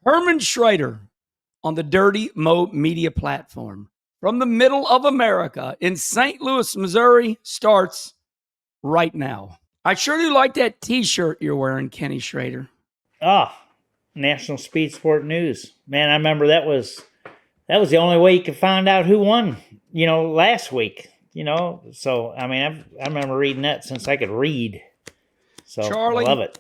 Herm Schrader on the Dirty Mo Media platform from the middle of America in St. Louis, Missouri starts right now. I sure do like that T-shirt you're wearing, Kenny Schrader. National Speed Sport News. Man, I remember that was the only way you could find out who won, last week, So, I mean, I remember reading that since I could read. So, Charlie, I love it.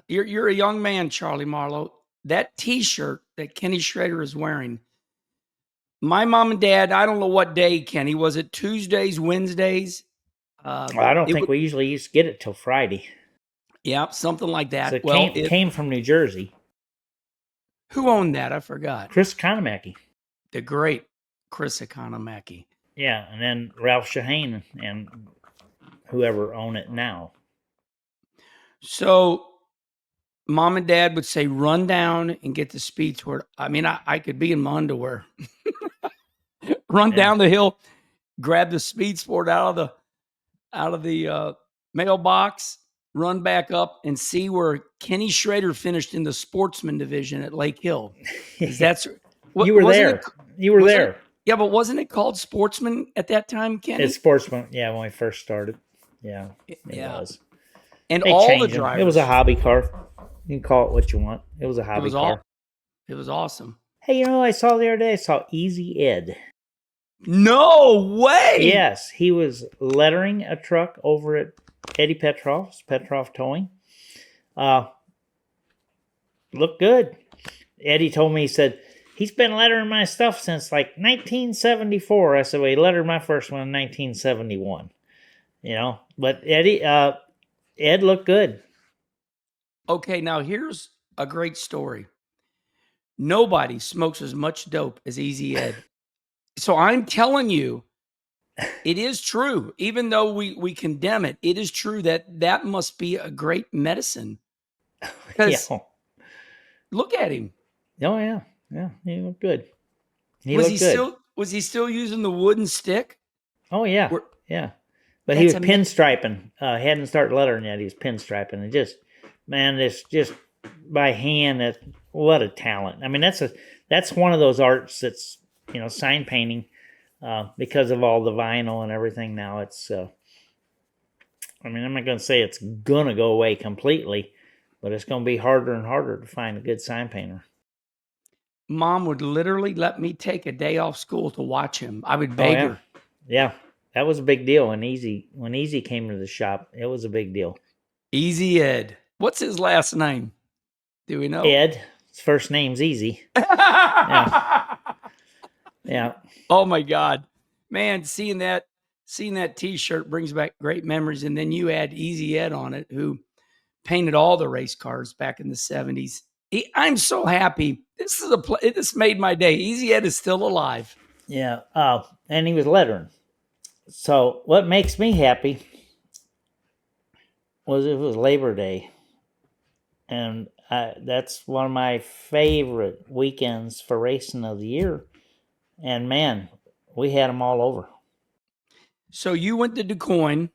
You're a young man, Charlie Marlowe. That T-shirt that Kenny Schrader is wearing, my mom and dad, I don't know what day, Kenny, was it Tuesdays, Wednesdays? I don't think we usually used to get it till Friday. Yeah, something like that. So it came from New Jersey. Who owned that? I forgot. Chris Economaki. The great Chris Economaki. Yeah, and then Ralph Shahane and whoever own it now. So mom and dad would say, run down and get the speed sport. I mean, I could be in my underwear. Run down the hill, grab the speed sport out of the mailbox, run back up and see where Kenny Schrader finished in the sportsman division at Lake Hill. You were there. You were there. Yeah, but wasn't it called sportsman at that time, Kenny? It's sportsman. Yeah, when we first started. Yeah, it was. And all the drivers. It was a hobby car. You can call it what you want. It was a hobby car. It was awesome. Hey, you know what I saw the other day? I saw Easy Ed. No way! Yes, he was lettering a truck over at Eddie Petrov's, Petrov Towing. Looked good. Eddie told me, he said, he's been lettering my stuff since like 1974. I said, well, he lettered my first one in 1971. But Ed looked good. Okay, now here's a great story. Nobody smokes as much dope as Easy Ed. So I'm telling you, it is true. Even though we condemn it, it is true that must be a great medicine. Because look at him. Oh, yeah. Yeah, he looked good. Was he still using the wooden stick? Oh, yeah. Yeah. But he was pinstriping. He hadn't started lettering yet. He was pinstriping. And just by hand, what a talent. I mean, that's one of those arts that's, sign painting, because of all the vinyl and everything now. It's, I'm not going to say it's going to go away completely, but it's going to be harder and harder to find a good sign painter. Mom would literally let me take a day off school to watch him. I would beg her. Yeah, that was a big deal. When Easy came to the shop, it was a big deal. Easy Ed. What's his last name? Do we know? Ed. His first name's Easy. Yeah. Yeah. Oh my God, man! Seeing that T-shirt brings back great memories. And then you add Easy Ed on it, who painted all the race cars back in the 70s. I'm so happy. This made my day. Easy Ed is still alive. Yeah. And he was lettering. So what makes me happy was it was Labor Day, and that's one of my favorite weekends for racing of the year. And man, we had them all over. So you went to DuQuoin.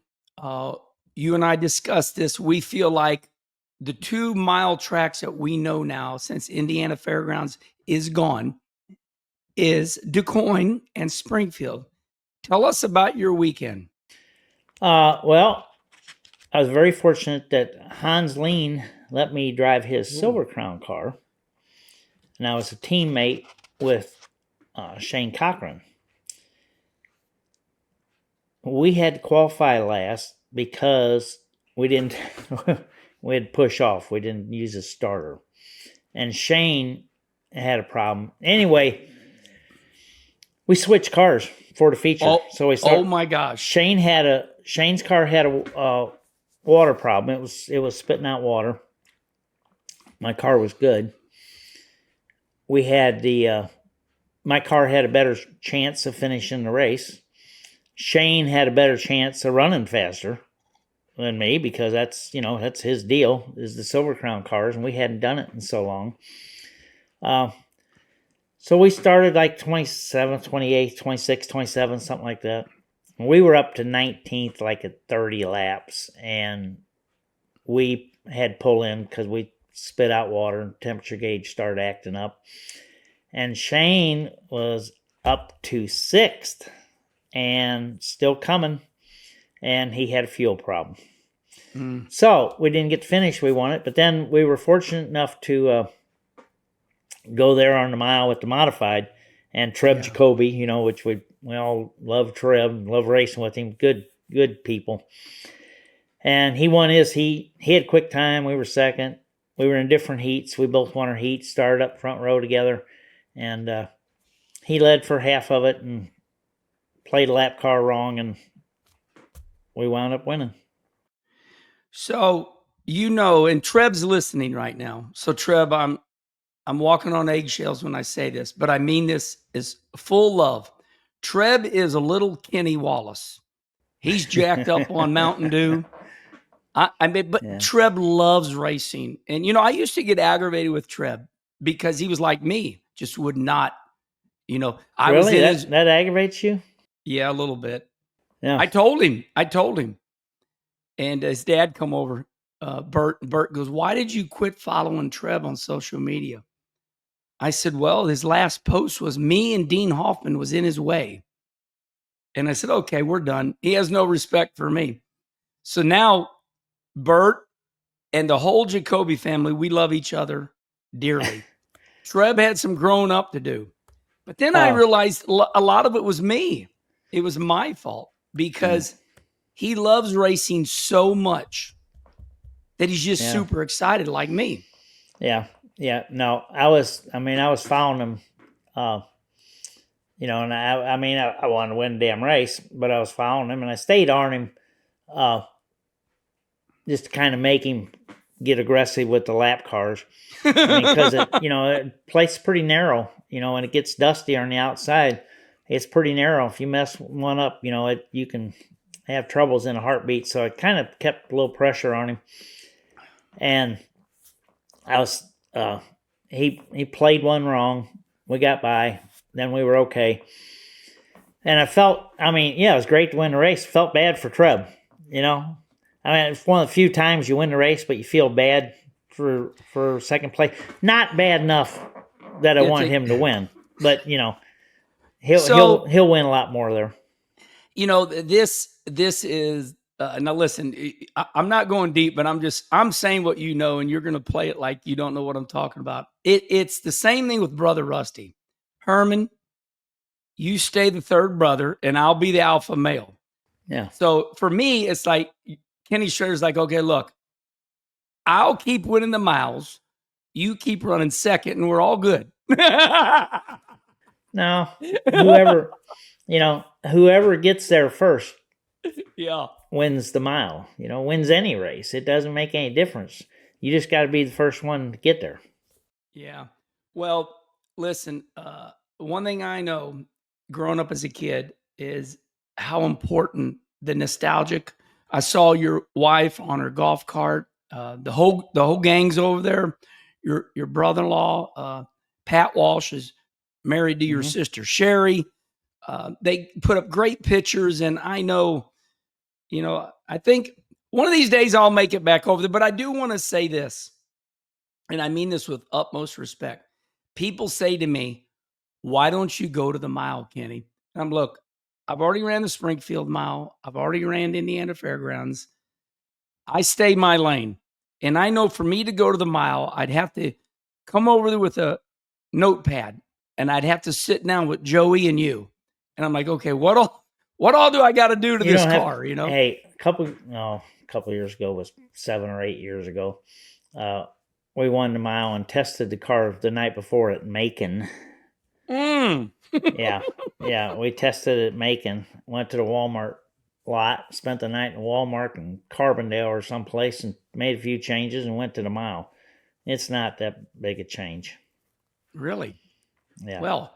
You and I discussed this. We feel like the 2-mile tracks that we know now, since Indiana Fairgrounds is gone, is DuQuoin and Springfield. Tell us about your weekend. Well, I was very fortunate that Hans Lean let me drive his Silver Crown car. And I was a teammate with Shane Cochran. We had to qualify last because we had to push off. We didn't use a starter. And Shane had a problem. Anyway, we switched cars for the feature. So we started. Oh my gosh. Shane's car had a water problem. It was spitting out water. My car was good. We had my car had a better chance of finishing the race. Shane had a better chance of running faster than me because that's his deal, is the Silver Crown cars, and we hadn't done it in so long. So we started like 27th, 28th, 26th, 27th, something like that. We were up to 19th like at 30 laps, and we had pull in because we spit out water, and temperature gauge started acting up. And Shane was up to 6th and still coming, and he had a fuel problem. So we didn't get to finish. We won it, but then we were fortunate enough to go there on the mile with the modified, and Treb Jacoby, you know, which we all love Treb, love racing with him. Good people. And he won his heat. He had quick time. We were second. We were in different heats. We both won our heats, started up front row together. And he led for half of it and played a lap car wrong, and we wound up winning. So, you know, and Treb's listening right now. So, Treb, I'm walking on eggshells when I say this, but I mean this is full love. Treb is a little Kenny Wallace. He's jacked up on Mountain Dew. Treb loves racing. And, you know, I used to get aggravated with Treb because he was like me, just would not, you know. That aggravates you? Yeah, a little bit. Yeah. I told him. And his dad come over, Bert goes, "Why did you quit following Treb on social media?" I said, "Well, his last post was me and Dean Hoffman was in his way." And I said, "Okay, we're done." He has no respect for me. So now Bert and the whole Jacoby family, we love each other dearly. Treb had some growing up to do. But then I realized a lot of it was me. It was my fault because he loves racing so much that he's just super excited like me. Yeah. Yeah. No, I was following him, you know, and I wanted to win the damn race, but I was following him and I stayed on him, just to kind of make him get aggressive with the lap cars. Because the place is pretty narrow, you know, and it gets dusty on the outside. It's pretty narrow. If you mess one up, you know, you can have troubles in a heartbeat. So I kind of kept a little pressure on him. And I was, he played one wrong. We got by. Then we were okay. And I felt, it was great to win the race. Felt bad for Treb, you know. It's one of the few times you win the race, but you feel bad for second place. Not bad enough that I want him to win, but you know, he'll win a lot more there. You know, this is now. Listen, I'm not going deep, but I'm saying what you know, and you're going to play it like you don't know what I'm talking about. It's the same thing with Brother Rusty. Herman, you stay the third brother, and I'll be the alpha male. Yeah. So for me, it's like Kenny Schrader's like, okay, look, I'll keep winning the miles. You keep running second, and we're all good. No, whoever gets there first, wins the mile. You know, wins any race. It doesn't make any difference. You just got to be the first one to get there. Yeah. Well, listen. One thing I know, growing up as a kid, is how important the nostalgic. I saw your wife on her golf cart. The whole gang's over there. Your brother-in-law, Pat Walsh, is married to your sister Sherry. They put up great pictures, and I know, you know, I think one of these days I'll make it back over there. But I do want to say this, and I mean this with utmost respect. People say to me, "Why don't you go to the mile, Kenny?" And look, I've already ran the Springfield Mile. I've already ran Indiana Fairgrounds. I stay my lane. And I know for me to go to the mile, I'd have to come over there with a notepad, and I'd have to sit down with Joey and you. And I'm like, okay, what all do I got to do to this car? You know? Hey, a couple years ago, was 7 or 8 years ago. We won the mile and tested the car the night before at Macon. Yeah. We tested it at Macon. Went to the Walmart lot, spent the night in Walmart in Carbondale or someplace, and made a few changes and went to the mile. It's not that big a change. Really? Yeah. Well,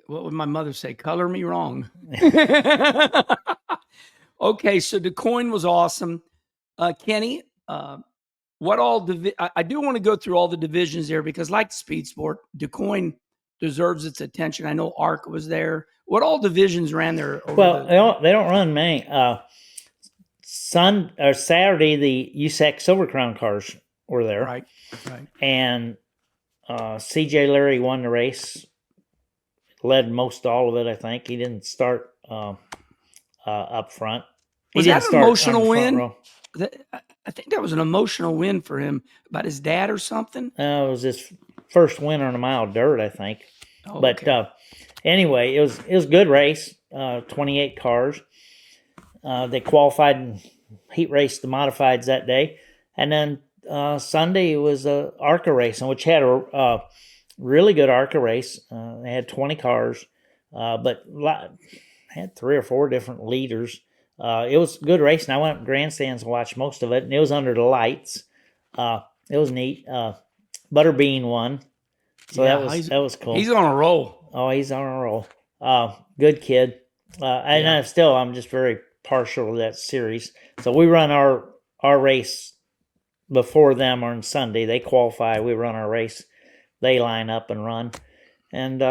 what would my mother say? Color me wrong. Okay, so DuQuoin was awesome. Kenny, what all I do want to go through all the divisions there, because like Speed Sport, DuQuoin deserves its attention. I know ARC was there. What all divisions ran there? They don't run many. Saturday, the USAC Silver Crown cars were there. Right. And C.J. Larry won the race, led most all of it, I think. He didn't start up front. Was He that didn't an start emotional on the front win? row. I think that was an emotional win for him about his dad or something. It was his first win on a mile of dirt, I think. Oh, But okay. anyway, it was a good race. 28 cars. They qualified and heat raced the modifieds that day, and then Sunday was a ARCA race, which had a really good ARCA race. They had 20 cars, but had 3 or 4 different leaders. It was a good race, and I went up grandstands and watched most of it, and it was under the lights. It was neat. Butterbean won, so that was cool. He's on a roll. Oh, he's on a roll. Good kid. And I'm just very partial to that series. So we run our race before them on Sunday. They qualify. We run our race. They line up and run. And,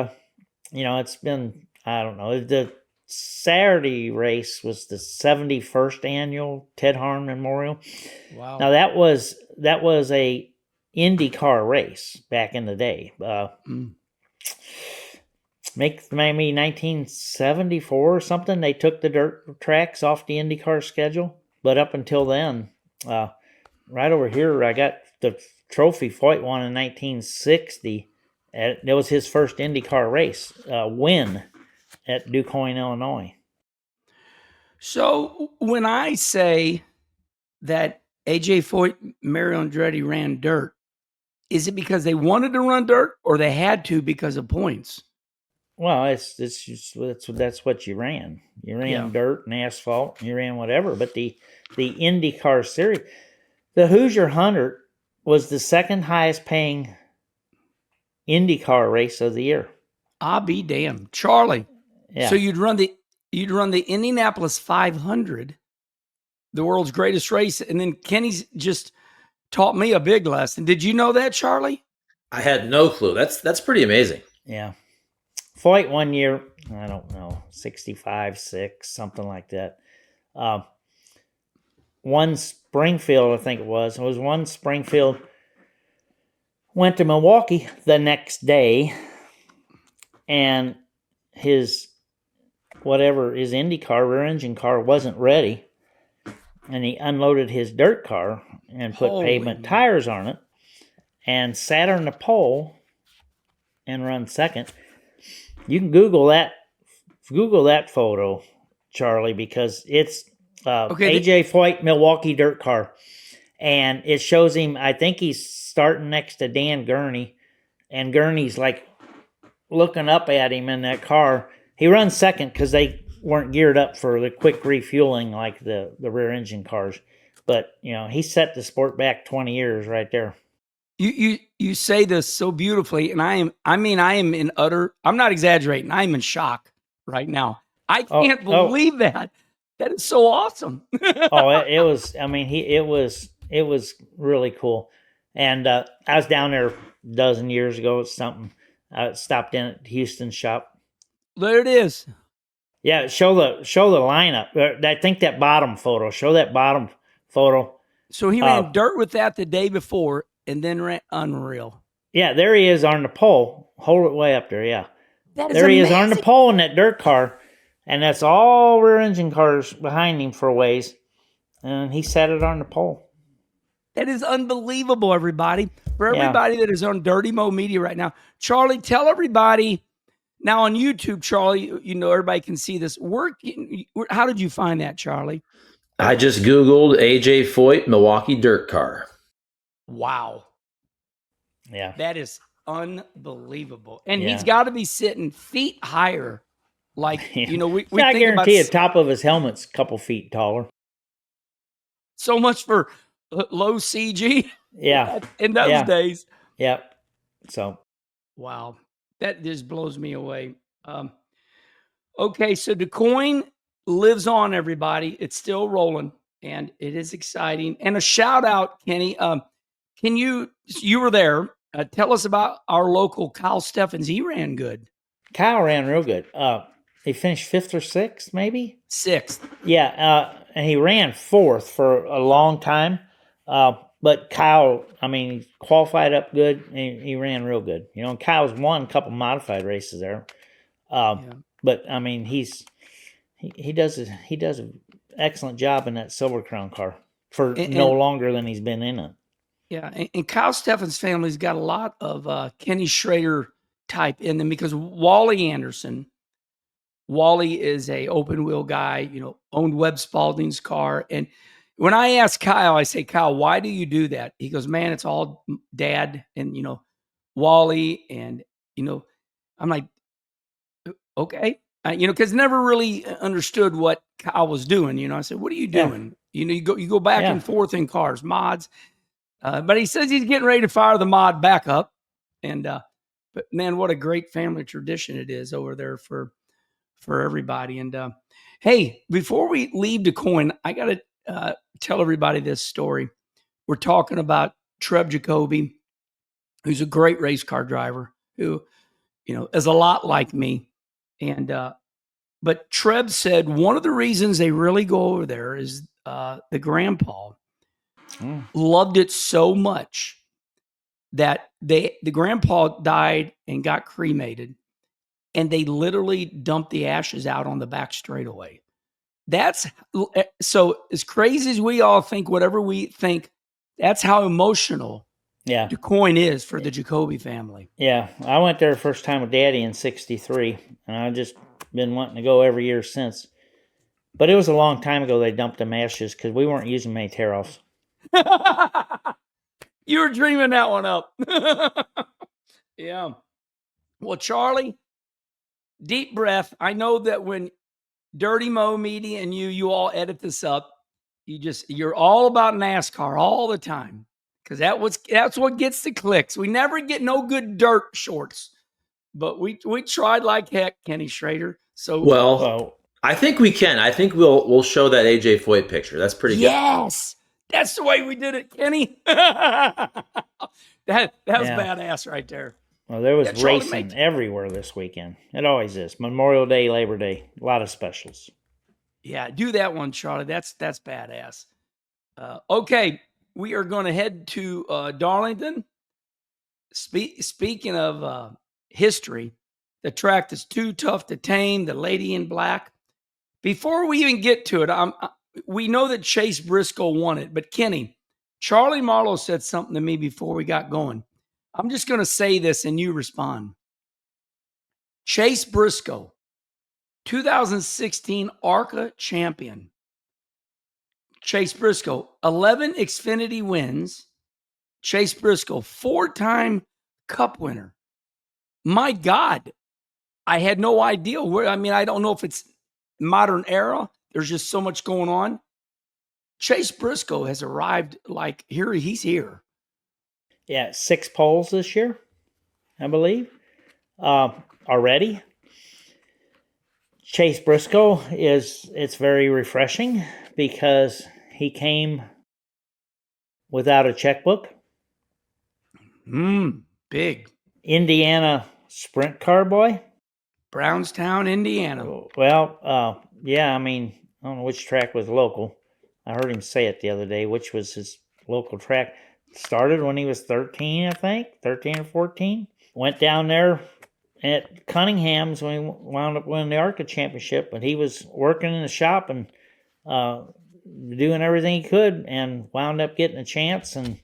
it's been, I don't know. The Saturday race was the 71st annual Ted Harm Memorial. Wow. Now that was a IndyCar race back in the day. Maybe 1974 or something, they took the dirt tracks off the IndyCar schedule. But up until then, right over here, I got the trophy Foyt won in 1960. It was his first IndyCar race win at DuQuoin, Illinois. So when I say that A.J. Foyt, Mario Andretti ran dirt, is it because they wanted to run dirt or they had to because of points? Well, that's what you ran. You ran dirt and asphalt. You ran whatever. But the IndyCar series, the Hoosier 100 was the second highest paying IndyCar race of the year. I'll be damned, Charlie. Yeah. So you'd run the Indianapolis 500, the world's greatest race, and then Kenny's just taught me a big lesson. Did you know that, Charlie? I had no clue. That's pretty amazing. Yeah. Foyt one year, I don't know, 65, 6, something like that. One Springfield, I think it was one Springfield, went to Milwaukee the next day, and his IndyCar rear engine car wasn't ready, and he unloaded his dirt car and put pavement tires on it and sat on the pole and run second. You can Google that photo, Charlie, because it's A.J. Foyt Milwaukee dirt car, and it shows him. I think he's starting next to Dan Gurney, and Gurney's like looking up at him in that car. He runs second because they weren't geared up for the quick refueling like the rear engine cars. But he set the sport back 20 years right there. You say this so beautifully, and I am in utter, I'm not exaggerating, I'm in shock right now. I can't believe that. That is so awesome. It was really cool. And I was down there a dozen years ago. It's something. I stopped in at Houston's shop. There it is. Yeah, show the lineup. I think that bottom photo. Show that bottom photo. So he ran dirt with that the day before, and then ran unreal. Yeah, there he is on the pole. Hold it way up there, yeah. That is there amazing. He is on the pole in that dirt car, and that's all rear engine cars behind him for a ways, and he set it on the pole. That is unbelievable, everybody. For everybody that is on Dirty Mo Media right now, Charlie, tell everybody, now on YouTube, Charlie, everybody can see this. How did you find that, Charlie? I just Googled A.J. Foyt Milwaukee dirt car. Wow. Yeah. That is unbelievable. And he's got to be sitting feet higher. Like, we I guarantee the top of his helmet's a couple feet taller. So much for low CG. Yeah. In those days. Yeah. So. Wow. That just blows me away. Okay. So DuQuoin lives on, everybody. It's still rolling, and it is exciting. And a shout out, Kenny. You were there. Tell us about our local Kyle Steffens. He ran good. Kyle ran real good. He finished 5th or 6th, maybe? 6th. Yeah, and he ran 4th for a long time. but Kyle, I mean, he qualified up good, and he ran real good. You know, and Kyle's won a couple modified races there. Yeah. But I mean, he does an excellent job in that Silver Crown car for no longer than he's been in it. Yeah, and Kyle Steffen's family's got a lot of Kenny Schrader type in them because Wally is a open wheel guy, you know, owned Webb Spalding's car. And when I ask Kyle, I say, Kyle, why do you do that? He goes, man, it's all Dad and, you know, Wally. And, you know, I'm like, okay. You know, because never really understood what Kyle was doing. You know, I said, what are you doing? You know, you go back and forth in cars, mods. But he says he's getting ready to fire the mod back up. And, but man, what a great family tradition it is over there for everybody. And, hey, before we leave DuQuoin, I got to tell everybody this story. We're talking about Treb Jacoby, who's a great race car driver who, you know, is a lot like me. And, but Treb said one of the reasons they really go over there is the grandpa loved it so much that the grandpa died and got cremated, and they literally dumped the ashes out on the back straightaway. That's so as crazy as we all think, whatever we think, that's how emotional DuQuoin is for the Jacoby family. Yeah, I went there first time with Daddy in '63, and I've just been wanting to go every year since. But it was a long time ago they dumped them ashes because we weren't using many tear-offs. You were dreaming that one up. Yeah. Well, Charlie, deep breath. I know that when Dirty Mo Media and you all edit this up, you're all about NASCAR all the time. Because that's what gets the clicks. We never get no good dirt shorts. But we tried like heck, Kenny Schrader. So well, I think we can. I think we'll show that AJ Foyt picture. That's pretty good. Yes. That's the way we did it, Kenny. that was badass right there. Well, there was racing everywhere this weekend. It always is. Memorial Day, Labor Day, a lot of specials. Yeah, do that one, Charlie. That's badass. Okay, we are going to head to Darlington. Speaking of history, the track that's too tough to tame, the Lady in Black. Before we even get to it, we know that Chase Briscoe won it, but Kenny, Charlie Marlowe said something to me before we got going. I'm just going to say this and you respond. Chase Briscoe, 2016 ARCA champion. Chase Briscoe, 11 Xfinity wins. Chase Briscoe, 4-time Cup winner. My God, I had no idea where. I mean, I don't know if it's modern era. There's just so much going on. Chase Briscoe has arrived like he's here. Yeah, 6 poles this year, I believe, already. Chase Briscoe it's very refreshing because he came without a checkbook. Big. Indiana sprint car boy. Brownstown, Indiana. Well, yeah, I mean, I don't know which track was local. I heard him say it the other day, which was his local track. Started when he was 13, I think, 13 or 14. Went down there at Cunningham's when he wound up winning the ARCA championship, but he was working in the shop and doing everything he could and wound up getting a chance, and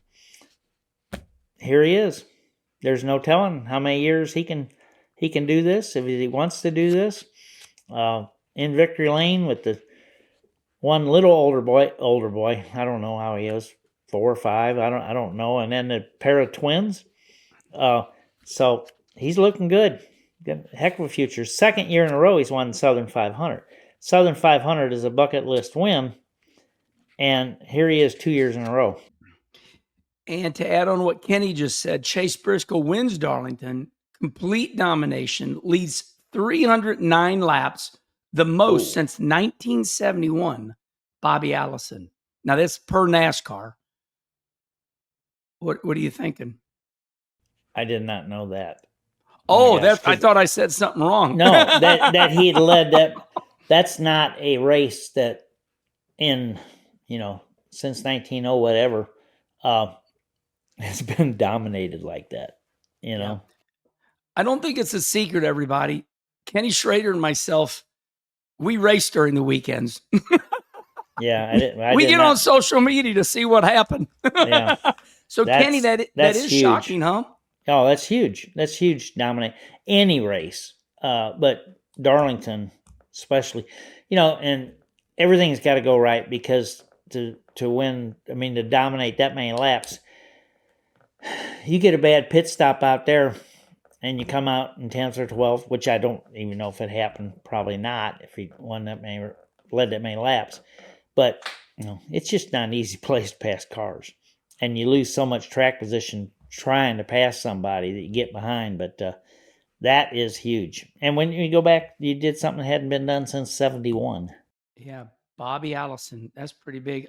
here he is. There's no telling how many years he can do this if he wants to do this. In Victory Lane with the one little older boy. I don't know how he is, 4 or 5. I don't know. And then the pair of twins. So he's looking good. Got a heck of a future. Second year in a row he's won Southern 500. Southern 500 is a bucket list win, and here he is 2 years in a row. And to add on what Kenny just said, Chase Briscoe wins Darlington, complete domination, leads 309 laps, the most since 1971, Bobby Allison. Now, that's per NASCAR. What are you thinking? I did not know that. Oh, I thought I said something wrong. No, that he had led that. That's not a race that since 1900 whatever, has been dominated like that. You know, I don't think it's a secret, everybody. Kenny Schrader and myself, we race during the weekends. yeah. I we did get not, on social media to see what happened. Yeah. So Kenny, that that's is huge. shocking, huh? Oh, that's huge. That's huge. Dominate any race, but Darlington, especially, and everything's got to go right because to win, I mean, to dominate that many laps, you get a bad pit stop out there, and you come out in 10th or 12th, which I don't even know if it happened. Probably not if he led that many laps, but it's just not an easy place to pass cars, and you lose so much track position trying to pass somebody that you get behind. But that is huge. And when you go back, you did something that hadn't been done since '71. Yeah, Bobby Allison, that's pretty big.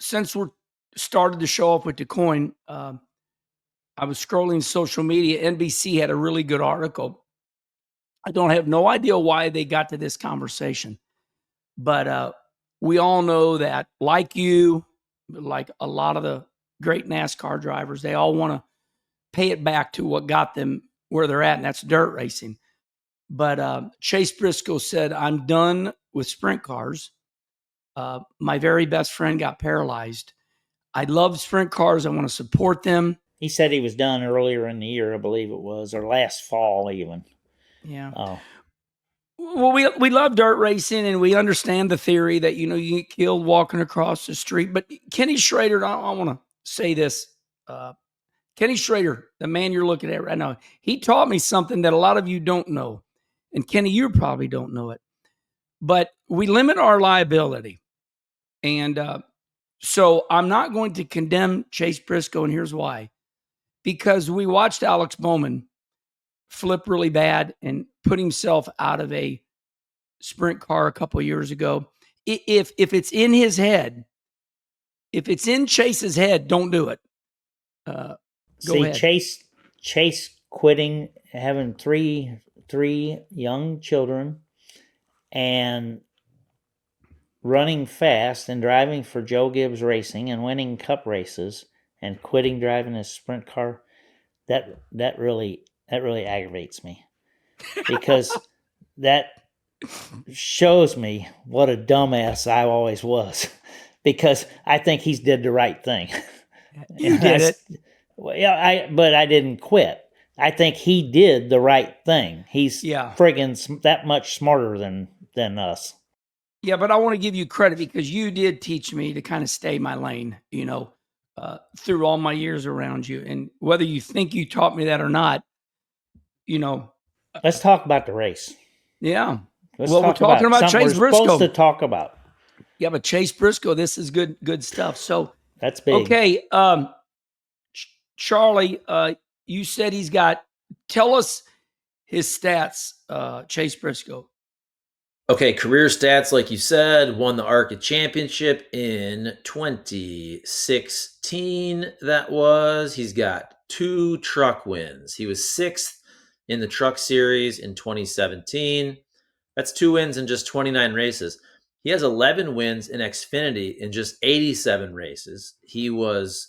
Since we're started to show up with DuQuoin, I was scrolling social media. NBC had a really good article. I don't have no idea why they got to this conversation, but we all know that, like you, like a lot of the great NASCAR drivers, they all want to pay it back to what got them where they're at, and that's dirt racing. But Chase Briscoe said, "I'm done with sprint cars. My very best friend got paralyzed. I love sprint cars. I want to support them." He said he was done earlier in the year, I believe it was, or last fall even. Yeah. Oh, Well, we love dirt racing, and we understand the theory that you get killed walking across the street. But Kenny Schrader, I want to say this: Kenny Schrader, the man you're looking at right now, he taught me something that a lot of you don't know, and Kenny, you probably don't know it. But we limit our liability, and so I'm not going to condemn Chase Briscoe, and here's why: because we watched Alex Bowman flip really bad and put himself out of a sprint car a couple of years ago. If it's in his head, if it's in Chase's head, don't do it. Go ahead. Chase quitting, having three young children, and running fast and driving for Joe Gibbs Racing and winning cup races and quitting driving his sprint car. That really aggravates me, because that shows me what a dumbass I always was, because I think he's did the right thing. You did it. Well, yeah, but I didn't quit. I think he did the right thing. He's friggin' that much smarter than us. Yeah, but I want to give you credit because you did teach me to kind of stay my lane, through all my years around you. And whether you think you taught me that or not, Let's talk about the race. Yeah. Let's we're talking about Chase Briscoe. We're supposed to talk about. Yeah, but Chase Briscoe, this is good stuff. So that's big. Okay, Charlie, you said tell us his stats, Chase Briscoe. Okay, career stats, like you said, won the ARCA championship in 2016. That was. He's got 2 truck wins. He was 6th in the truck series in 2017. That's 2 wins in just 29 races. He has 11 wins in Xfinity in just 87 races. He was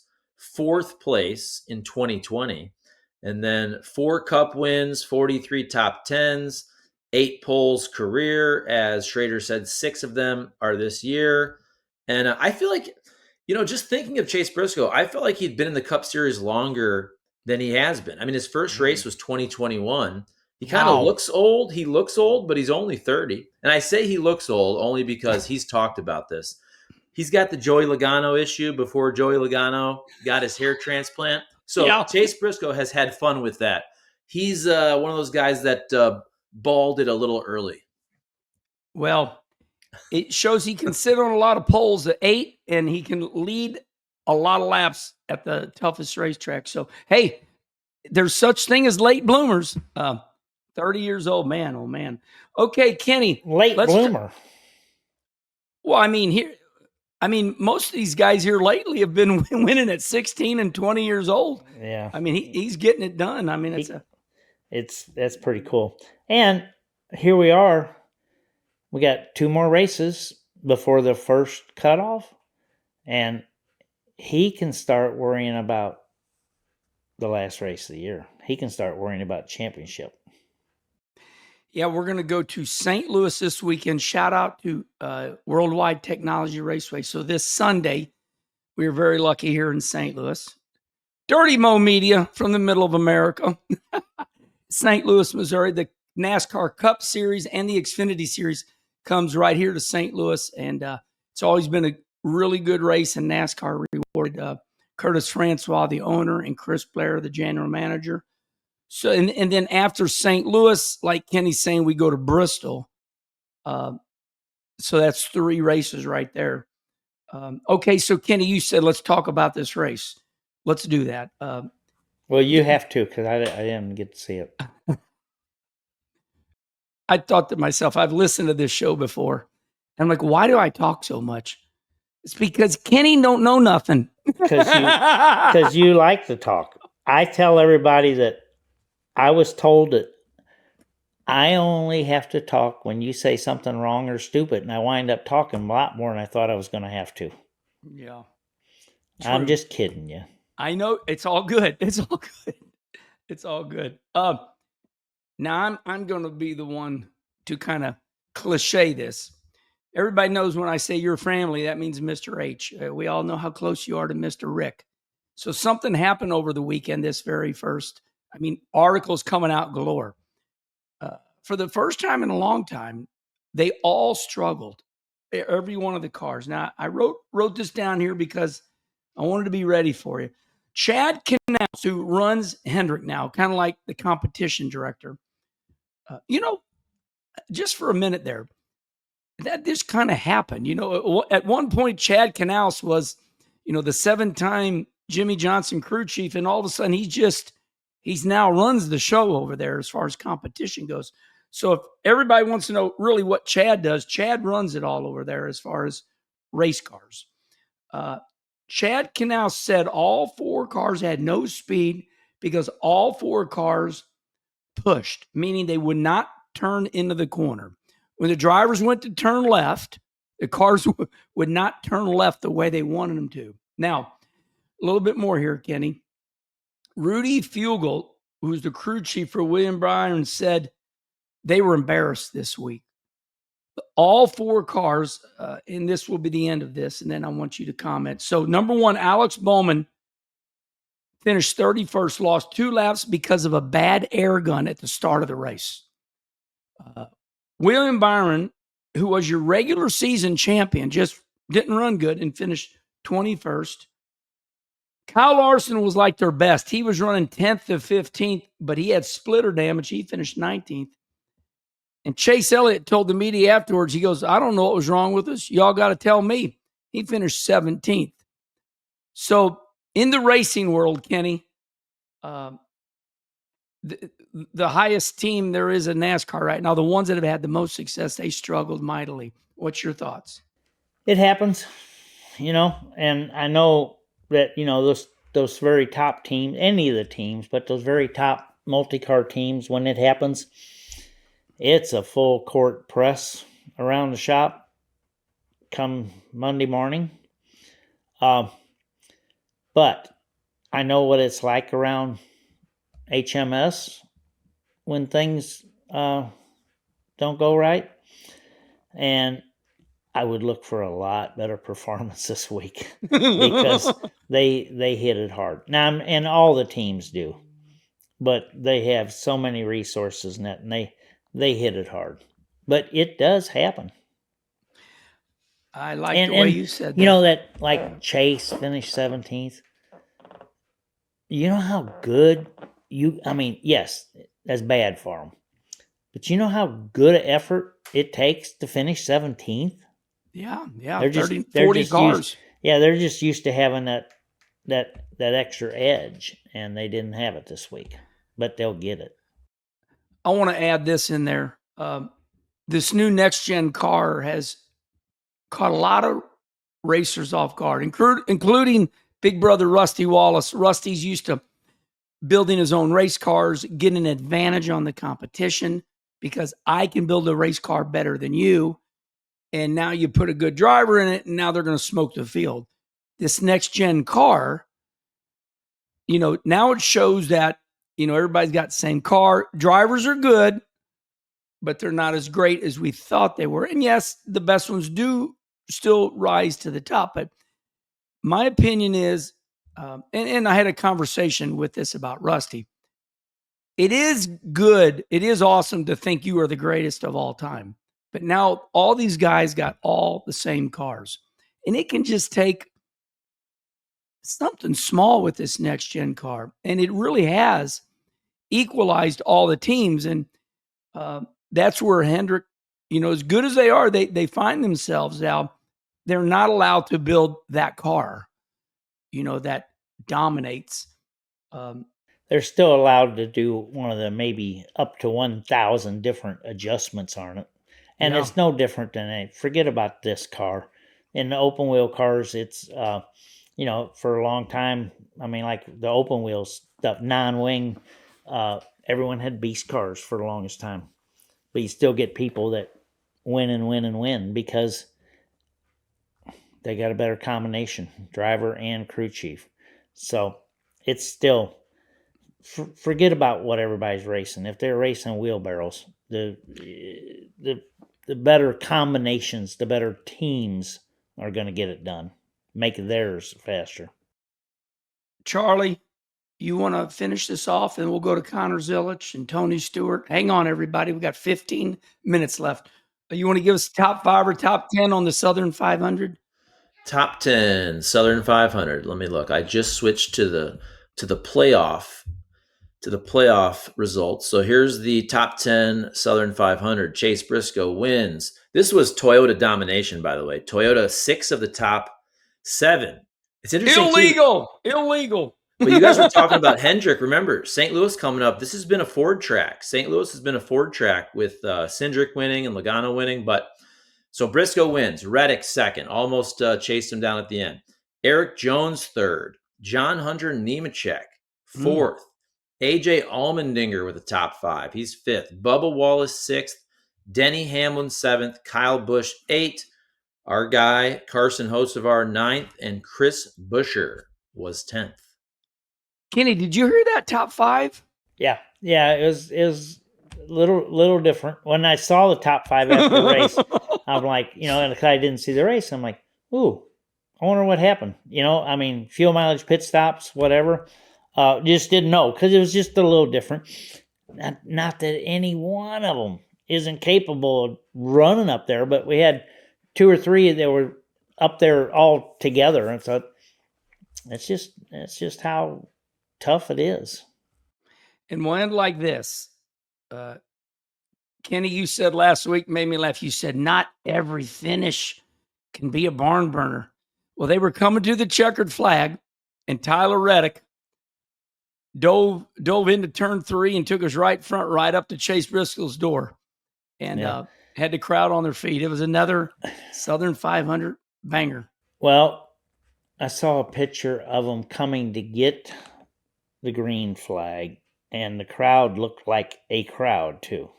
4th place in 2020. And then 4 cup wins, 43 top 10s, 8 poles career. As Schrader said, 6 of them are this year. And I feel like, just thinking of Chase Briscoe, I felt like he'd been in the Cup Series longer than he has been. I mean, his first race was 2021. He kind of looks old. He looks old, but he's only 30. And I say he looks old only because he's talked about this. He's got the Joey Logano issue before Joey Logano got his hair transplant. So Chase Briscoe has had fun with that. He's one of those guys that balded a little early. Well, it shows he can sit on a lot of poles at 8, and he can lead a lot of laps at the toughest racetrack. So, hey, there's such thing as late bloomers. 30 years old, man. Oh, man. Okay, Kenny. Late bloomer. Well, most of these guys here lately have been winning at 16 and 20 years old. Yeah. I mean, he's getting it done. I mean, that's pretty cool. And here we are. We got 2 more races before the first cutoff, and he can start worrying about the last race of the year. He can start worrying about championship. Yeah, we're going to go to St. Louis this weekend. Shout out to Worldwide Technology Raceway. So this Sunday, we are very lucky here in St. Louis. Dirty Mo Media from the middle of America. St. Louis, Missouri. The NASCAR Cup Series and the Xfinity Series comes right here to St. Louis. And it's always been a really good race, and NASCAR rewarded Curtis Francois, the owner, and Chris Blair, the general manager. So, and then after St. Louis, like Kenny's saying, we go to Bristol. So that's 3 races right there. Okay, so Kenny, you said let's talk about this race. Let's do that. Well, you have to, because I didn't get to see it. I thought to myself, I've listened to this show before. I'm like, why do I talk so much? It's because Kenny don't know nothing. Because you like to talk. I tell everybody that I was told that I only have to talk when you say something wrong or stupid, and I wind up talking a lot more than I thought I was going to have to. Yeah. I'm just kidding you. I know. It's all good. It's all good. It's all good. Now I'm going to be the one to kind of cliche this. Everybody knows when I say your family, that means Mr. H. We all know how close you are to Mr. Rick. So something happened over the weekend, this very first. I mean, articles coming out galore. For the first time in a long time, they all struggled. Every one of the cars. Now, I wrote this down here because I wanted to be ready for you. Chad Knaus, who runs Hendrick now, kind of like the competition director. Just for a minute there, that just kind of happened. At one point, Chad Knaus was, the 7-time Jimmy Johnson crew chief, and all of a sudden he's now runs the show over there as far as competition goes. So if everybody wants to know really what Chad does, Chad runs it all over there as far as race cars. Chad Knaus said all 4 cars had no speed because all 4 cars pushed, meaning they would not turn into the corner. When the drivers went to turn left, the cars would not turn left the way they wanted them to. Now, a little bit more here, Kenny. Rudy Fugel, who's the crew chief for William Byron, said they were embarrassed this week. All 4 cars, and this will be the end of this, and then I want you to comment. So, number 1, Alex Bowman finished 31st, lost 2 laps because of a bad air gun at the start of the race. William Byron, who was your regular season champion, just didn't run good and finished 21st. Kyle Larson was like their best. He was running 10th to 15th, but he had splitter damage. He finished 19th. And Chase Elliott told the media afterwards, he goes, I don't know what was wrong with us. Y'all got to tell me. He finished 17th. So in the racing world, Kenny, the highest team there is in NASCAR right now, the ones that have had the most success, they struggled mightily. What's your thoughts? It happens, and I know that, those very top teams, any of the teams, but those very top multi-car teams, when it happens, it's a full court press around the shop come Monday morning. But I know what it's like around HMS when things don't go right. And I would look for a lot better performance this week because they hit it hard. Now, and all the teams do, but they have so many resources in it, and they hit it hard. But it does happen. I like the way you said that. You know that, like, Chase finished 17th. You know how good yes, that's bad for them. But you know how good an effort it takes to finish 17th? Yeah. They're 40 cars. They're just used to having that extra edge, and they didn't have it this week. But they'll get it. I want to add this in there. This new next-gen car has caught a lot of racers off guard, including big brother Rusty Wallace. Rusty's used to building his own race cars, getting an advantage on the competition because I can build a race car better than you. And now you put a good driver in it, and now they're going to smoke the field. this next gen car, now it shows that, everybody's got the same car. Drivers are good, but they're not as great as we thought they were. And yes, the best ones do still rise to the top. But my opinion is, and I had a conversation with this about Rusty. It is good. It is awesome to think you are the greatest of all time. But now all these guys got all the same cars. And it can just take something small with this next gen car. And it really has equalized all the teams. And that's where Hendrick, as good as they are, they find themselves now, they're not allowed to build that car, that dominates. They're still allowed to do one of the maybe up to 1,000 different adjustments on it. And it's no different than forget about this car. In the open wheel cars, it's, for a long time, like the open wheel stuff, non-wing, everyone had beast cars for the longest time. But you still get people that win and win and win because they got a better combination, driver and crew chief. So it's still, forget about what everybody's racing. If they're racing wheelbarrows, the better combinations, the better teams are going to get it done, make theirs faster. Charlie, you want to finish this off, and we'll go to Connor Zilisch and Tony Stewart. Hang on, everybody. We've got 15 minutes left. You want to give us top 5 or top 10 on the Southern 500? Top 10 Southern 500. Let me look. I just switched to the playoff results. So here's the top 10 Southern 500. Chase Briscoe wins. This was Toyota domination, by the way. Toyota 6 of the top 7. It's interesting. Illegal. But you guys were talking about Hendrick. Remember, St. Louis coming up. This has been a Ford track. St. Louis has been a Ford track with Cindric winning and Logano winning. But so Briscoe wins. Reddick second. Almost chased him down at the end. Eric Jones third. John Hunter Nemechek fourth. AJ Allmendinger with the top 5. He's 5th. Bubba Wallace 6th. Denny Hamlin 7th. Kyle Busch 8th. Our guy, Carson Hocevar 9th. And Chris Buescher was 10th. Kenny, did you hear that top 5? Yeah. It was a little different. When I saw the top 5 after the race, I'm like, and I didn't see the race. I'm like, ooh, I wonder what happened. Fuel mileage, pit stops, whatever. Just didn't know because it was just a little different. Not that any one of them isn't capable of running up there, but we had 2 or 3 that were up there all together, and so it's just how tough it is. And we'll end like this. Kenny, you said last week, made me laugh. You said not every finish can be a barn burner. Well, they were coming to the checkered flag, and Tyler Reddick dove into turn 3 and took his right front right up to Chase Briscoe's door, and had the crowd on their feet. It was another Southern 500 banger. Well, I saw a picture of them coming to get the green flag, and the crowd looked like a crowd too.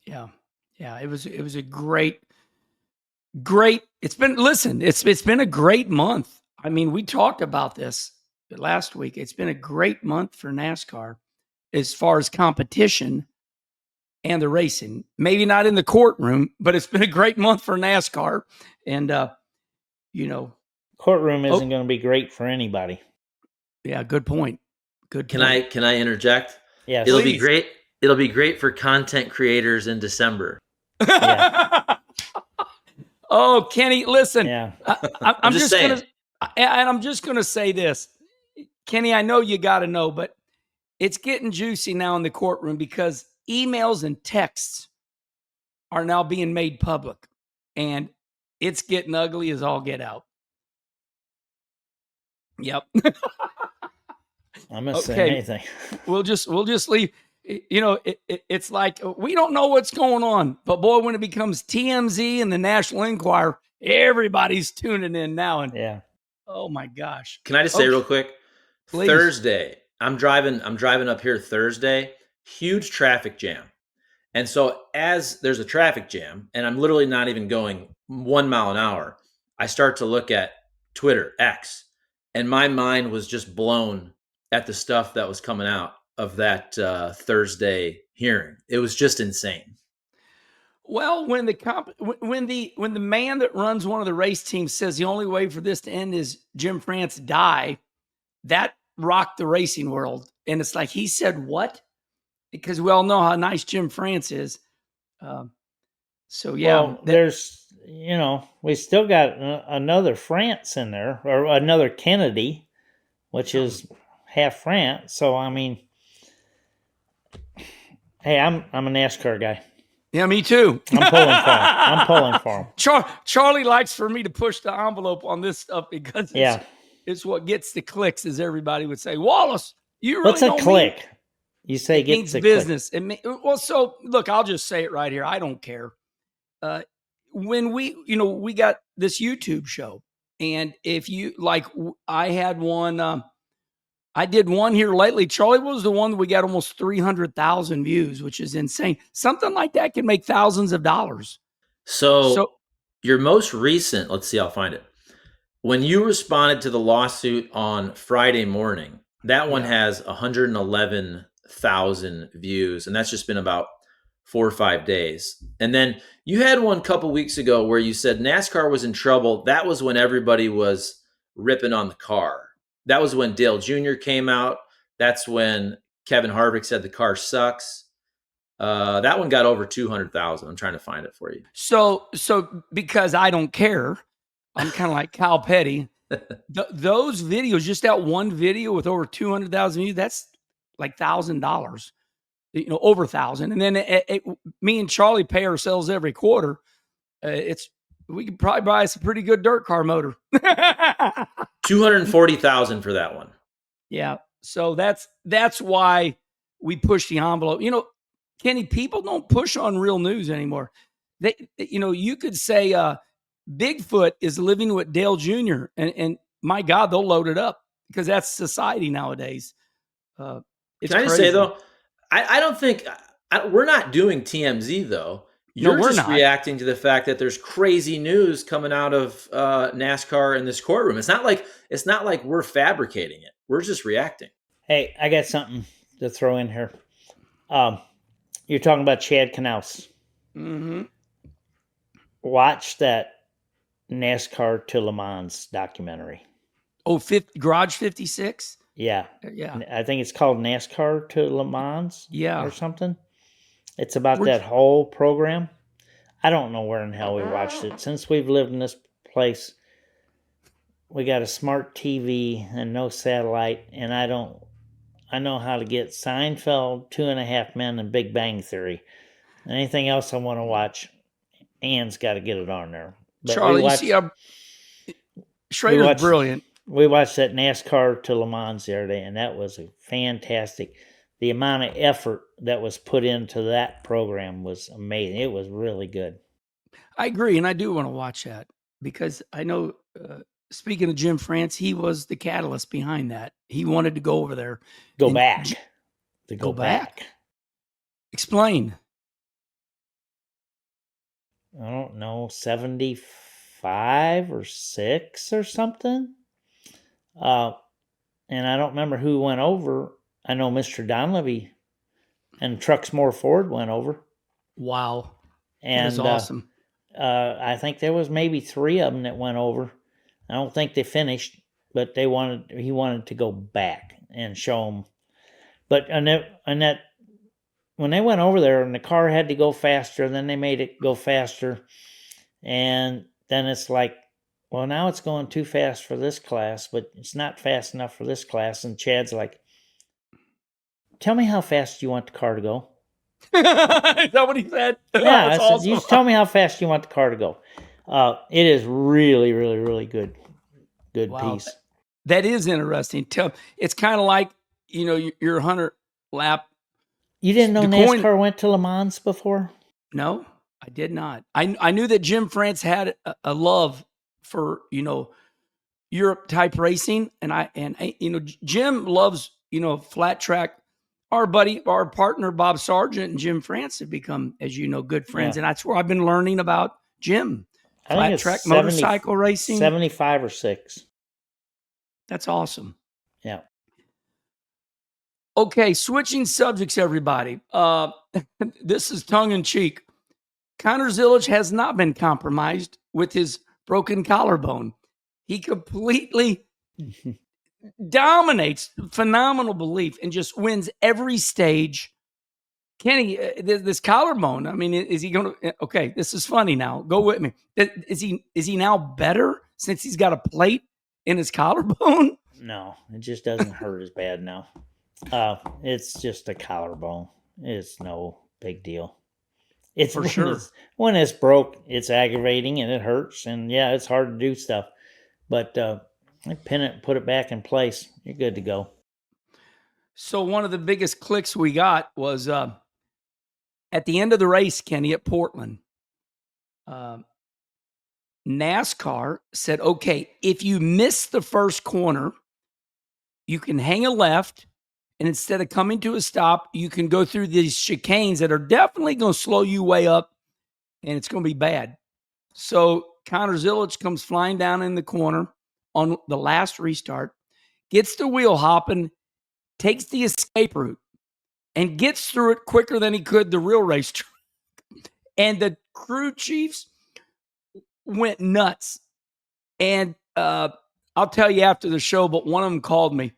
Yeah. It was a great. It's been a great month. We talked about this last week. It's been a great month for NASCAR as far as competition and the racing. Maybe not in the courtroom, but it's been a great month for NASCAR. And courtroom isn't going to be great for anybody. Yeah, good point. Can I interject? Yes. It'll be great. It'll be great for content creators in December. Yeah. Oh, Kenny, listen. Yeah. I'm just saying. I'm just gonna say this, Kenny. I know you got to know, but it's getting juicy now in the courtroom because emails and texts are now being made public, and it's getting ugly as all get out. Yep. I'm not saying anything. We'll just leave. It's like we don't know what's going on, but boy, when it becomes TMZ and the National Enquirer, everybody's tuning in now. And yeah, oh my gosh! Can I just say real quick? Please. Thursday, I'm driving up here Thursday. Huge traffic jam, and so as there's a traffic jam, and I'm literally not even going 1 mile an hour, I start to look at Twitter X. And my mind was just blown at the stuff that was coming out of that Thursday hearing. It was just insane. Well, when the man that runs one of the race teams says the only way for this to end is Jim France die, that rocked the racing world. And it's like, he said what? Because we all know how nice Jim France is. So yeah, Well, there's, we still got another France in there, or another Kennedy, which is half France. So I mean, hey, I'm a NASCAR guy. Yeah, me too. I'm pulling for him. Charlie likes for me to push the envelope on this stuff because it's what gets the clicks, as everybody would say. Wallace, you really What's a click? You say it means business. Well, so look, I'll just say it right here. I don't care. When we got this YouTube show, and if you like, I had one. I did one here lately. Charlie was the one that we got almost 300,000 views, which is insane. Something like that can make thousands of dollars. So your most recent, let's see, I'll find it. When you responded to the lawsuit on Friday morning, that one has 111,000 views, and that's just been about 4 or 5 days. And then you had one a couple weeks ago where you said NASCAR was in trouble. That was when everybody was ripping on the car. That was when Dale Jr. came out. That's when Kevin Harvick said the car sucks. That one got over 200,000. I'm trying to find it for you. So because I don't care, I'm kind of like Kyle Petty. Those videos, just that one video with over 200,000 views, that's like $1,000. Over 1,000. And then me and Charlie pay ourselves every quarter. We could probably buy us a pretty good dirt car motor. 240,000 for that one. Yeah. So that's why we push the envelope. Kenny, people don't push on real news anymore. You could say Bigfoot is living with Dale Jr. and my God, they'll load it up because that's society nowadays. Can I just say though, I don't think we're not doing TMZ though. You're just reacting to the fact that there's crazy news coming out of NASCAR in this courtroom. It's not like we're fabricating it. We're just reacting. Hey, I got something to throw in here. You're talking about Chad Knaus. Mm-hmm. Watch that NASCAR to Le Mans documentary. Oh, Garage 56? Yeah. Yeah. I think it's called NASCAR to Le Mans. Yeah. Or something. It's about that whole program. I don't know where in hell we watched it. Since we've lived in this place, we got a smart TV and no satellite, and I know how to get Seinfeld, 2.5 Men, and Big Bang Theory. And anything else I want to watch, Ann's got to get it on there. But Charlie, you see how Schrader's brilliant. We watched that NASCAR to Le Mans the other day, and that was fantastic. The amount of effort that was put into that program was amazing. It was really good. I agree, and I do want to watch that because I know, speaking of Jim France, he was the catalyst behind that. He wanted to go over there. Go back. Explain. I don't know, 75 or 6 or something. And I don't remember who went over. I know Mr. Donlevy and Truxmore Ford went over. Wow. And that's awesome. I think there was maybe 3 of them that went over. I don't think they finished, but he wanted to go back and show them. But when they went over there and the car had to go faster, then they made it go faster. And then it's like, well, now it's going too fast for this class, but it's not fast enough for this class. And Chad's like, tell me how fast you want the car to go. Is that what he said? Yeah, I said, you just tell me how fast you want the car to go. It is really, really, really good piece. That is interesting. It's kind of like, your 100 lap. You didn't know NASCAR went to Le Mans before? No, I did not. I knew that Jim France had a love for, Europe type racing. And Jim loves, flat track. Our partner, Bob Sargent and Jim France have become, as you know, good friends. Yeah. And that's where I've been learning about Jim. Flat track motorcycle racing. 75 or 6. That's awesome. Yeah. Okay, switching subjects, everybody. This is tongue in cheek. Connor Zilisch has not been compromised with his broken collarbone. He completely dominates, phenomenal belief, and just wins every stage. Kenny, this collarbone. I mean, is he going to? Okay, this is funny. Now, go with me. Is he now better since he's got a plate in his collarbone? No, it just doesn't hurt as bad now. It's just a collarbone. It's no big deal. It's For sure. When it's broke, it's aggravating and it hurts, and yeah, it's hard to do stuff. But pin it, put it back in place. You're good to go. So one of the biggest clicks we got was at the end of the race, Kenny, at Portland. NASCAR said, okay, if you miss the first corner, you can hang a left, and instead of coming to a stop, you can go through these chicanes that are definitely going to slow you way up, and it's going to be bad. So Connor Zilisch comes flying down in the corner on the last restart, gets the wheel hopping, takes the escape route, and gets through it quicker than he could the real race. And the crew chiefs went nuts. And I'll tell you after the show, but one of them called me.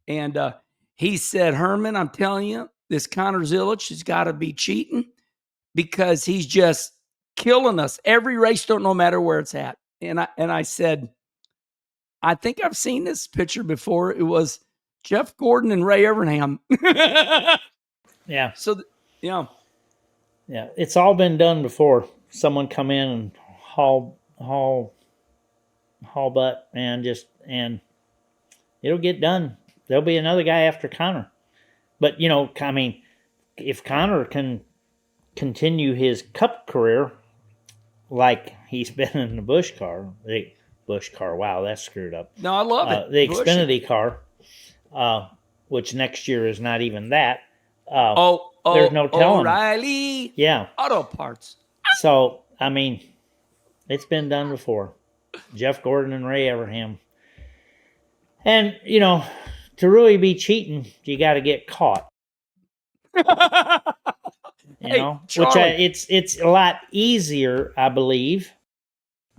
And he said, Herman, I'm telling you, this Connor Zilisch has got to be cheating because he's just killing us every race, no matter where it's at. And I said, I think I've seen this picture before. It was Jeff Gordon and Ray Evernham. Yeah. So, yeah. Yeah, it's all been done before. Someone come in and haul butt and it'll get done. There'll be another guy after Connor. But, I mean, if Connor can continue his Cup career like he's been in the Busch car, wow, that's screwed up. No, I love it. The Xfinity car, which next year is not even that. There's no telling. O'Reilly. Yeah. Auto Parts. So, I mean, it's been done before. Jeff Gordon and Ray Evernham. And, to really be cheating, you got to get caught. It's a lot easier, I believe,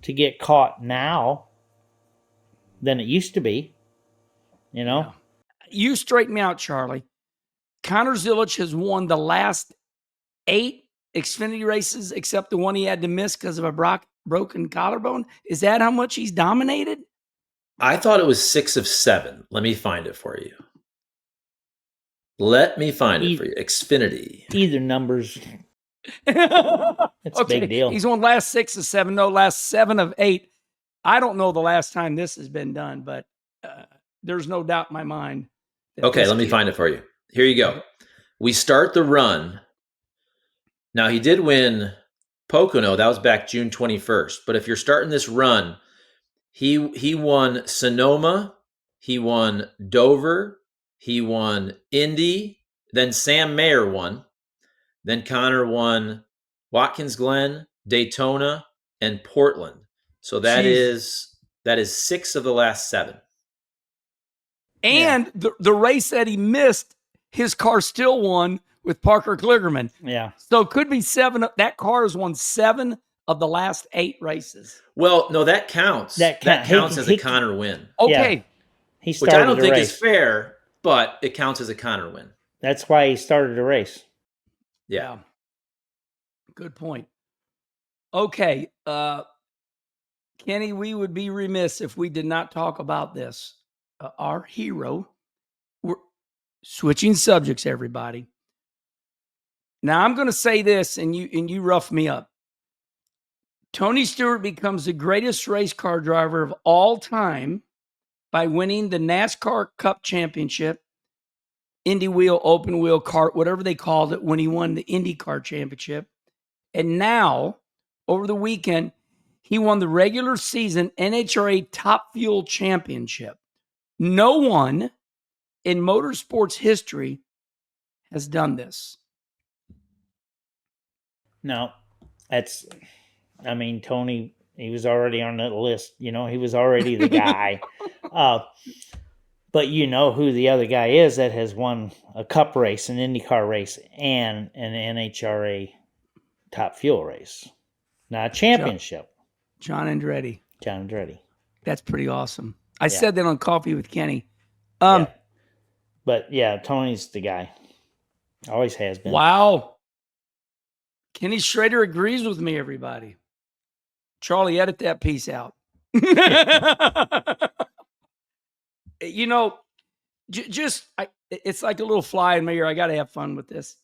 to get caught now than it used to be. Yeah. You straighten me out, Charlie. Connor Zilisch has won the last 8 Xfinity races, except the one he had to miss because of a broken collarbone. Is that how much he's dominated? I thought it was 6 of 7. Let me find it for you. Xfinity. Either numbers. It's a big deal. He's won last 6 of 7. No, last 7 of 8. I don't know the last time this has been done, but there's no doubt in my mind. Okay, let me find it for you. Here you go. We start the run. Now, he did win Pocono. That was back June 21st. But if you're starting this run, he won Sonoma. He won Dover. He won Indy. Then Sam Mayer won. Then Connor won Watkins Glen, Daytona, and Portland. So that is 6 of the last 7. And the race that he missed, his car still won with Parker Kligerman. Yeah. So it could be 7. That car has won 7 of the last 8 races. Well, no, that counts. That counts as a Connor win. Okay. Yeah. He which I don't think race. is fair, but it counts as a Connor win. That's why he started the race. Yeah. Good point. Okay. Kenny, we would be remiss if we did not talk about this. Our hero. We're switching subjects, everybody. Now I'm going to say this, and you rough me up. Tony Stewart becomes the greatest race car driver of all time by winning the NASCAR Cup Championship, Indy Wheel, Open Wheel, Kart, whatever they called it, when he won the IndyCar Championship. And now, over the weekend, he won the regular season NHRA Top Fuel Championship. No one in motorsports history has done this. No, Tony, he was already on that list. He was already the guy. But you know who the other guy is that has won a Cup race, an IndyCar race, and an NHRA Top Fuel race. Not a championship. John Andretti. John Andretti. That's pretty awesome. I said that on Coffee with Kenny. But yeah, Tony's the guy. Always has been. Wow. Kenny Schrader agrees with me, everybody. Charlie, edit that piece out. You know, it's like a little fly in my ear. I got to have fun with this.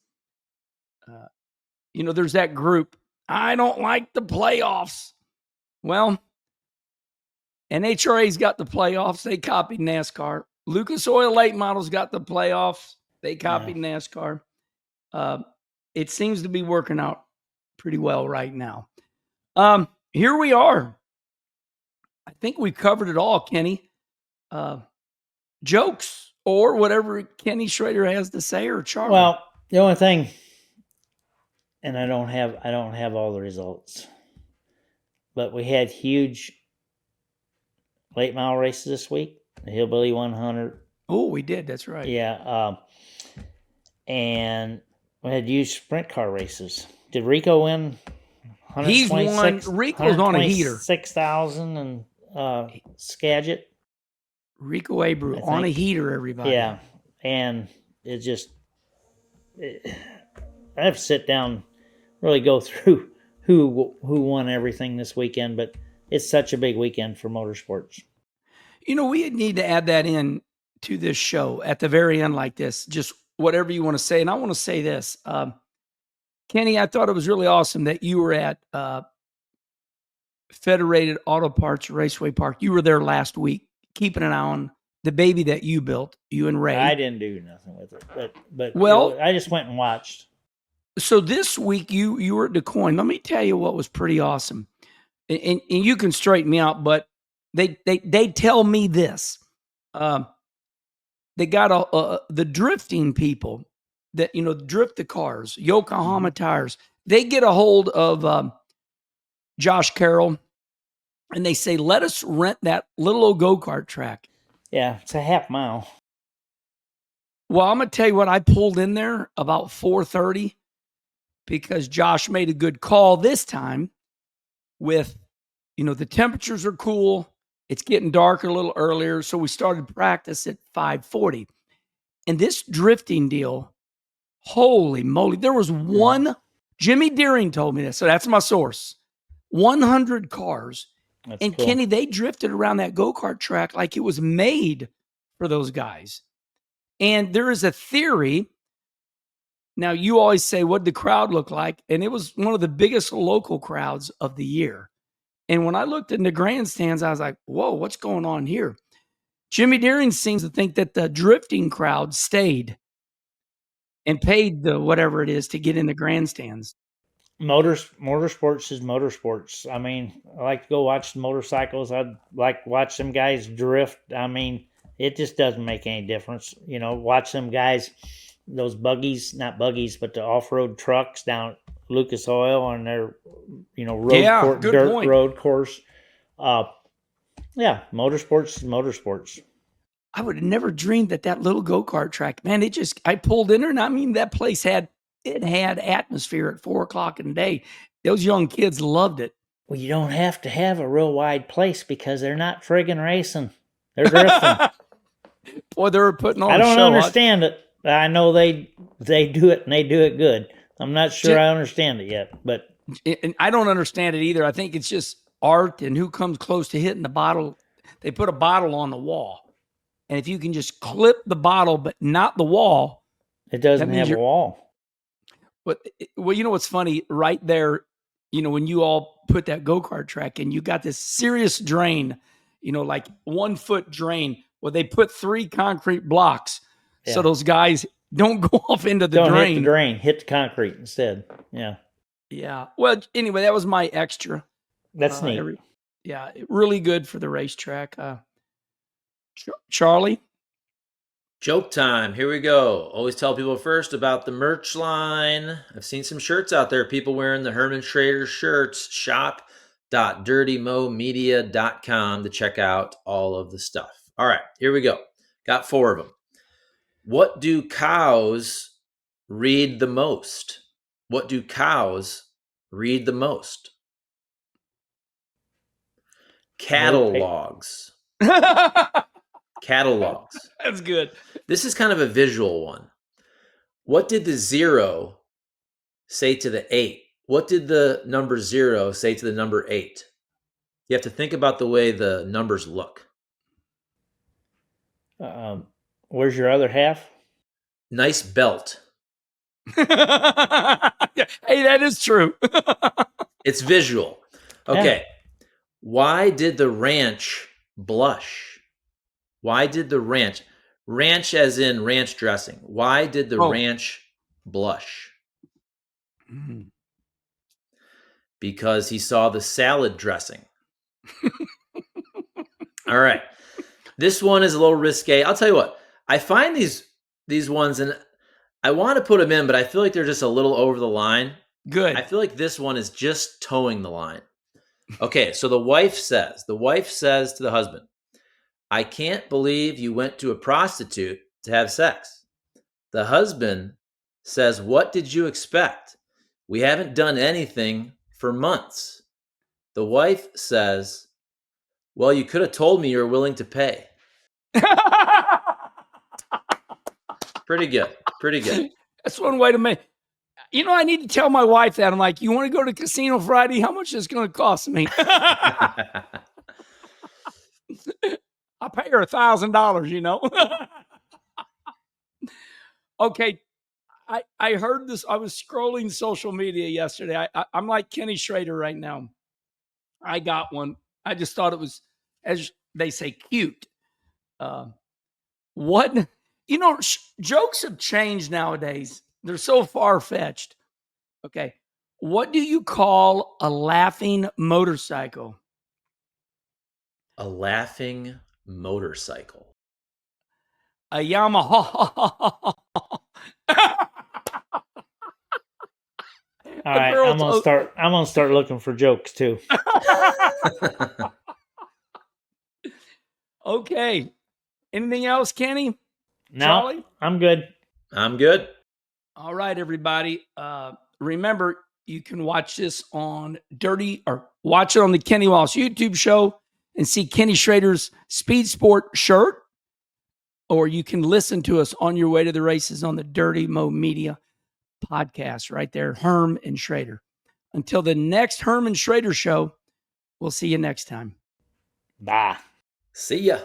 You know, there's that group. I don't like the playoffs. Well, NHRA's got the playoffs. They copied NASCAR. Lucas Oil Late Models got the playoffs. They copied NASCAR. It seems to be working out pretty well right now. Here we are. I think we covered it all, Kenny. Jokes or whatever Kenny Schrader has to say, or Charlie. Well, the only thing, and I don't have all the results, but we had huge late model races this week. The Hillbilly 100. Oh, we did. That's right. Yeah. And we had huge sprint car races. Did Rico win? He's won. Rico's on a heater. 6,000 and Skagit. Rico Abreu on a heater, everybody. Yeah. And it just, I have to sit down, really go through who won everything this weekend, but it's such a big weekend for motorsports. You know, we need to add that in to this show at the very end like this, just whatever you want to say. And I want to say this, Kenny, I thought it was really awesome that you were at Federated Auto Parts Raceway Park. You were there last week, keeping an eye on the baby that you built, you and Ray. I didn't do nothing with it, but well, you know, I just went and watched. So this week you were at DuQuoin. Let me tell you what was pretty awesome, and you can straighten me out, but they tell me this. They got the drifting people that, you know, drift the cars, Yokohama tires. They get a hold of Josh Carroll, and they say, let us rent that little old go-kart track. Yeah, it's a half mile. Well, I'm going to tell you what, I pulled in there about 4:30 because Josh made a good call this time with, you know, the temperatures are cool. It's getting darker a little earlier, so we started practice at 5:40. And this drifting deal, holy moly, there was Jimmy Deering told me this, so that's my source, 100 cars. That's and cool. Kenny, they drifted around that go-kart track like it was made for those guys. And there is a theory. Now, you always say, what did the crowd look like? And it was one of the biggest local crowds of the year. And when I looked in the grandstands, I was like, whoa, what's going on here? Jimmy Deering seems to think that the drifting crowd stayed and paid the whatever it is to get in the grandstands. Motorsports is motorsports. I mean, I like to go watch the motorcycles. I'd like to watch some guys drift. I mean, it just doesn't make any difference. You know, watch them guys, those buggies, not buggies, but the off-road trucks down at Lucas Oil on their, you know, road course. Yeah, motorsports is motorsports. I would have never dreamed that little go-kart track, man, I pulled in there, and I mean, that place had atmosphere at 4:00 in the day. Those young kids loved it. Well, you don't have to have a real wide place because they're not friggin' racing. They're drifting. Boy, they're putting on I don't a show. Understand it. I know they do it, and they do it good. I'm not sure I understand it yet, but. And I don't understand it either. I think it's just art and who comes close to hitting the bottle. They put a bottle on the wall. And if you can just clip the bottle, but not the wall. It doesn't have a wall. But, well, you know what's funny? Right there, you know, when you all put that go-kart track in, you got this serious drain, you know, like 1 foot drain. Well, they put 3 concrete blocks so those guys don't go off into the drain. Don't hit the drain. Hit the concrete instead. Yeah. Yeah. Well, anyway, that was my extra. That's neat. Really good for the racetrack. Charlie? Joke time. Here we go. Always tell people first about the merch line. I've seen some shirts out there. People wearing the Herm Schrader shirts. Shop.dirtymomedia.com to check out all of the stuff. All right, here we go. Got 4 of them. What do cows read the most? What do cows read the most? Catalogs. Catalogs. That's good. This is kind of a visual one. What did the 0 say to the 8? What did the number 0 say to the number 8? You have to think about the way the numbers look. Where's your other half? Nice belt. Hey, that is true. It's visual. Okay. Why did the ranch blush? Why did the ranch as in ranch dressing? Why did the ranch blush? Because he saw the salad dressing. All right. This one is a little risque. I'll tell you what. I find these ones, and I want to put them in, but I feel like they're just a little over the line. Good. I feel like this one is just towing the line. Okay, so the wife says to the husband, I can't believe you went to a prostitute to have sex. The husband says, what did you expect? We haven't done anything for months. The wife says, well, you could have told me you were willing to pay. Pretty good. Pretty good. That's one way to make. You know, I need to tell my wife that. I'm like, you want to go to Casino Friday? How much is it going to cost me? I'll pay her $1,000, you know. Okay. I heard this. I was scrolling social media yesterday. I'm like Kenny Schrader right now. I got one. I just thought it was, as they say, cute. What, you know, jokes have changed nowadays. They're so far-fetched. Okay. What do you call a laughing motorcycle? A laughing motorcycle. A Yamaha. All right, I'm gonna start looking for jokes too. Okay. Anything else, Kenny? No, Charlie? I'm good. I'm good. All right, everybody. Remember, you can watch this on watch it on the Kenny Wallace YouTube show and see Kenny Schrader's Speed Sport shirt, or you can listen to us on your way to the races on the Dirty Mo Media podcast right there, Herm and Schrader. Until the next Herm and Schrader show, we'll see you next time. Bye. See ya.